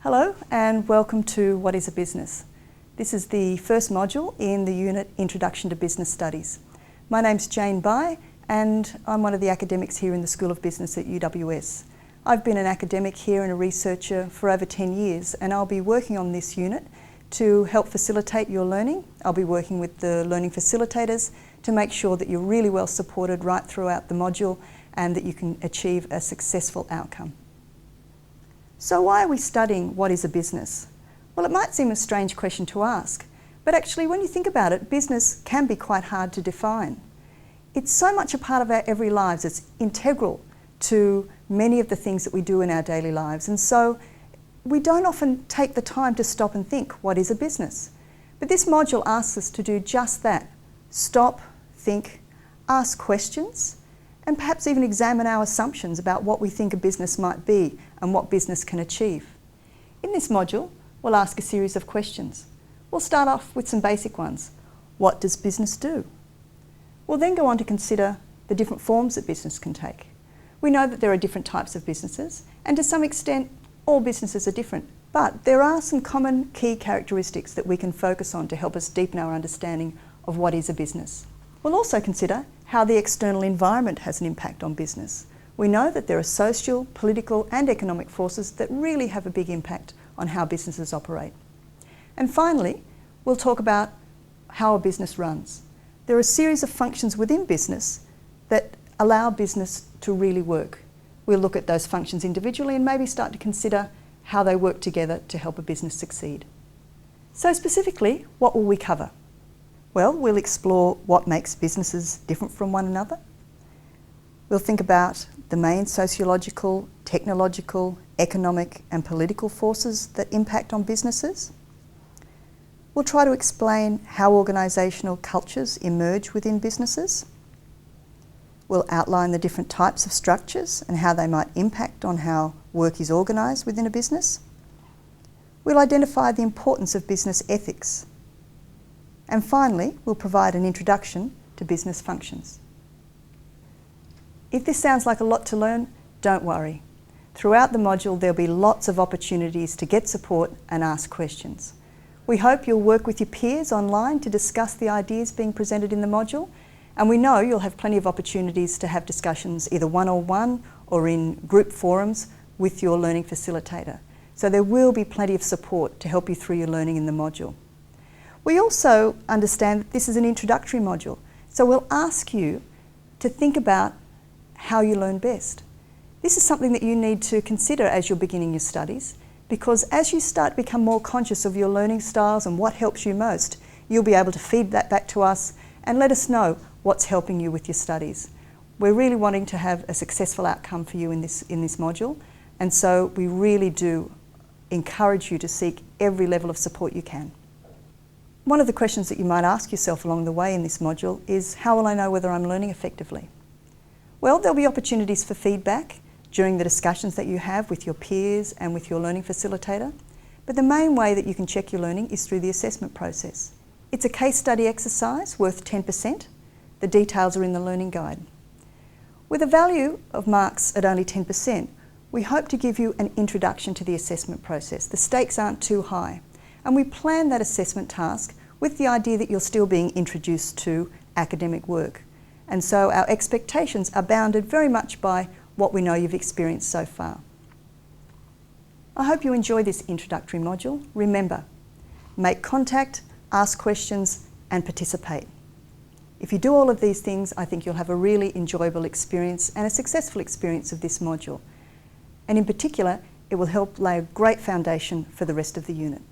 Hello and welcome to What is a Business? This is the first module in the unit Introduction to Business Studies. My name's Jane Bai and I'm one of the academics here in the School of Business at UWS. I've been an academic here and a researcher for over 10 years and I'll be working on this unit to help facilitate your learning. I'll be working with the learning facilitators to make sure that you're really well supported right throughout the module and that you can achieve a successful outcome. So why are we studying what is a business? Well, it might seem a strange question to ask, but actually when you think about it, business can be quite hard to define. It's so much a part of our everyday lives, it's integral to many of the things that we do in our daily lives, and so we don't often take the time to stop and think, what is a business? But this module asks us to do just that. Stop, think, ask questions, and perhaps even examine our assumptions about what we think a business might be and what business can achieve. In this module, we'll ask a series of questions. We'll start off with some basic ones. What does business do? We'll then go on to consider the different forms that business can take. We know that there are different types of businesses, and to some extent, all businesses are different. But there are some common key characteristics that we can focus on to help us deepen our understanding of what is a business. We'll also consider how the external environment has an impact on business. We know that there are social, political and economic forces that really have a big impact on how businesses operate. And finally, we'll talk about how a business runs. There are a series of functions within business that allow business to really work. We'll look at those functions individually and maybe start to consider how they work together to help a business succeed. So specifically, what will we cover? Well, we'll explore what makes businesses different from one another. We'll think about the main sociological, technological, economic and political forces that impact on businesses. We'll try to explain how organisational cultures emerge within businesses. We'll outline the different types of structures and how they might impact on how work is organised within a business. We'll identify the importance of business ethics. And finally, we'll provide an introduction to business functions. If this sounds like a lot to learn, don't worry. Throughout the module, there'll be lots of opportunities to get support and ask questions. We hope you'll work with your peers online to discuss the ideas being presented in the module, and we know you'll have plenty of opportunities to have discussions either one-on-one or in group forums with your learning facilitator. So there will be plenty of support to help you through your learning in the module. We also understand that this is an introductory module, so we'll ask you to think about how you learn best. This is something that you need to consider as you're beginning your studies, because as you start to become more conscious of your learning styles and what helps you most, you'll be able to feed that back to us and let us know what's helping you with your studies. We're really wanting to have a successful outcome for you in this module, and so we really do encourage you to seek every level of support you can. One of the questions that you might ask yourself along the way in this module is, how will I know whether I'm learning effectively? Well, there'll be opportunities for feedback during the discussions that you have with your peers and with your learning facilitator, but the main way that you can check your learning is through the assessment process. It's a case study exercise worth 10%. The details are in the learning guide. With a value of marks at only 10%, we hope to give you an introduction to the assessment process. The stakes aren't too high. And we plan that assessment task with the idea that you're still being introduced to academic work. And so our expectations are bounded very much by what we know you've experienced so far. I hope you enjoy this introductory module. Remember, make contact, ask questions and participate. If you do all of these things, I think you'll have a really enjoyable experience and a successful experience of this module. And in particular, it will help lay a great foundation for the rest of the unit.